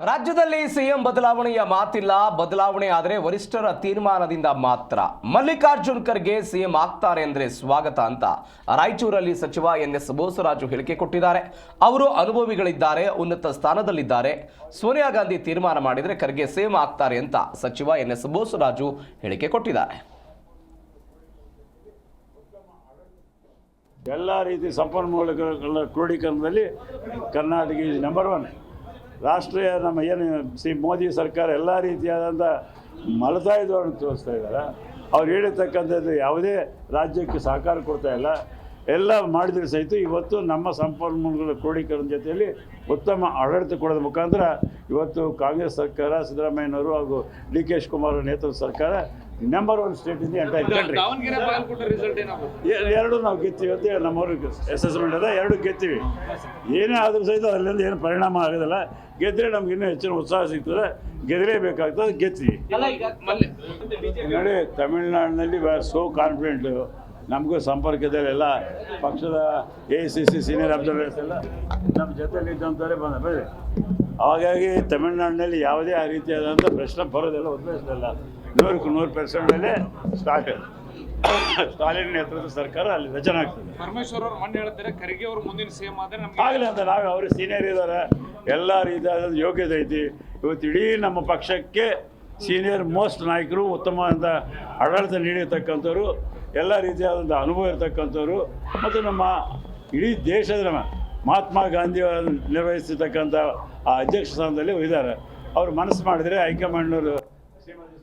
ರಾಜ್ಯದಲ್ಲಿ ಸಿಎಂ ಬದಲಾವಣೆಯ ಮಾತಿಲ್ಲ. ಬದಲಾವಣೆ ಆದರೆ ವರಿಷ್ಠರ ತೀರ್ಮಾನದಿಂದ ಮಾತ್ರ. ಮಲ್ಲಿಕಾರ್ಜುನ್ ಖರ್ಗೆ ಸಿಎಂ ಆಗ್ತಾರೆ ಅಂದ್ರೆ ಸ್ವಾಗತ ಅಂತ ರಾಯಚೂರಲ್ಲಿ ಸಚಿವ ಎನ್ಎಸ್ ಬೋಸರಾಜು ಹೇಳಿಕೆ ಕೊಟ್ಟಿದ್ದಾರೆ. ಅವರು ಅನುಭವಿಗಳಿದ್ದಾರೆ, ಉನ್ನತ ಸ್ಥಾನದಲ್ಲಿದ್ದಾರೆ. ಸೋನಿಯಾ ಗಾಂಧಿ ತೀರ್ಮಾನ ಮಾಡಿದರೆ ಖರ್ಗೆ ಸಿಎಂ ಆಗ್ತಾರೆ ಅಂತ ಸಚಿವ ಎನ್ಎಸ್ ಬೋಸರಾಜು ಹೇಳಿಕೆ ಕೊಟ್ಟಿದ್ದಾರೆ. ಎಲ್ಲ ರೀತಿ ಸಂಪನ್ಮೂಲಗಳ ಕ್ರೋಢೀಕರಣದಲ್ಲಿ ಕರ್ನಾಟಕ ಈಸ್ ನಂಬರ್ ಒನ್. ರಾಷ್ಟ್ರೀಯ ನಮ್ಮ ಏನು ಮೋದಿ ಸರ್ಕಾರ ಎಲ್ಲ ರೀತಿಯಾದಂಥ ಮಲತಾಯಿ ಧೋರಣೆ ತೋರಿಸ್ತಾ ಇದ್ದಾರೆ. ಅವ್ರು ಹೇಳಿರ್ತಕ್ಕಂಥದ್ದು ಯಾವುದೇ ರಾಜ್ಯಕ್ಕೆ ಸಹಕಾರ ಕೊಡ್ತಾ ಇಲ್ಲ. ಎಲ್ಲ ಮಾಡಿದ್ರೆ ಸಹಿತ ಇವತ್ತು ನಮ್ಮ ಸಂಪನ್ಮೂಲಗಳ ಕ್ರೋಢೀಕರಣ ಜೊತೆಯಲ್ಲಿ ಉತ್ತಮ ಆಡಳಿತ ಕೊಡೋದ ಮುಖಾಂತರ ಇವತ್ತು ಕಾಂಗ್ರೆಸ್ ಸರ್ಕಾರ, ಸಿದ್ದರಾಮಯ್ಯನವರು ಹಾಗೂ ಡಿ ಕೆ ಶಿವಕುಮಾರ್ ನೇತೃತ್ವದ ಸರ್ಕಾರ number one state in the entire country. ಎರಡು ನಾವು ಗೆತ್ತೀವಿ ಅಂತ ನಮ್ಮವ್ರಿಗೆ ಅಸೆಸ್ಮೆಂಟ್ ಅದ, ಎರಡು ಗೆತ್ತೀವಿ. ಏನೇ ಆದರೂ ಸಹಿತ ಅಲ್ಲಿಂದ ಏನು ಪರಿಣಾಮ ಆಗೋದಿಲ್ಲ. ಗೆದ್ದರೆ ನಮ್ಗೆ ಇನ್ನೂ ಹೆಚ್ಚಿನ ಉತ್ಸಾಹ ಸಿಗ್ತದೆ. ಗೆದ್ದಲೇಬೇಕಾಗ್ತದೆ, ಗೆತ್ತೀವಿ. ನೋಡಿ, ತಮಿಳುನಾಡಿನಲ್ಲಿ ಸೋ ಕಾನ್ಫಿಡೆಂಟ್. ನಮಗೂ ಸಂಪರ್ಕದಲ್ಲಿ ಎಲ್ಲ ಪಕ್ಷದ AICC ಸೀನಿಯರ್ ಅಬ್ಸರ್ವರ್ಸ್ ಎಲ್ಲ ನಮ್ಮ ಜೊತೆಯಲ್ಲಿ ಇದ್ದಂಥವರೇ ಬಂದರೆ, ಹಾಗಾಗಿ ತಮಿಳುನಾಡಿನಲ್ಲಿ ಯಾವುದೇ ಆ ರೀತಿಯಾದಂಥ ಪ್ರಶ್ನೆ ಬರೋದಿಲ್ಲ, ಉದ್ಭವಿಸಲಿಲ್ಲ. 100% ಸ್ಟಾಲಿನ್ ನೇತೃತ್ವದ ಸರ್ಕಾರ ಅಲ್ಲಿ ರಚನೆ ಆಗ್ತದೆ. ಪರಮೇಶ್ವರ್ ಅವರು ಮೊನ್ನೆ ಹೇಳ್ತಾರೆ ಖರ್ಗೆ ಅವರು ಮುಂದಿನ ಸಿಎಂ ಆದರೆ ಆಗಲಿ ಅಂತ ನಾವು ಅವರು ಸೀನಿಯರ್ ಇದ್ದಾರೆ, ಎಲ್ಲ ರೀತಿಯಾದ ಯೋಗ್ಯತೆ ಐತಿ. ಇವತ್ತು ಇಡೀ ನಮ್ಮ ಪಕ್ಷಕ್ಕೆ ಸೀನಿಯರ್ ಮೋಸ್ಟ್ ನಾಯಕರು, ಉತ್ತಮವಾದ ಆಡಳಿತ ನೀಡಿರ್ತಕ್ಕಂಥವ್ರು, ಎಲ್ಲ ರೀತಿಯಾದಂಥ ಅನುಭವ ಇರತಕ್ಕಂಥವ್ರು ಮತ್ತು ನಮ್ಮ ಇಡೀ ದೇಶದ ನಮ್ಮ ಮಹಾತ್ಮ ಗಾಂಧಿಯವರು ನಿರ್ವಹಿಸಿರ್ತಕ್ಕಂಥ ಆ ಅಧ್ಯಕ್ಷ ಸ್ಥಾನದಲ್ಲಿ ಇದ್ದಾರೆ. ಅವರು ಮನಸ್ಸು ಮಾಡಿದರೆ ಹೈಕಮಾಂಡ್ನವರು ಶ್ರೀಮತಿ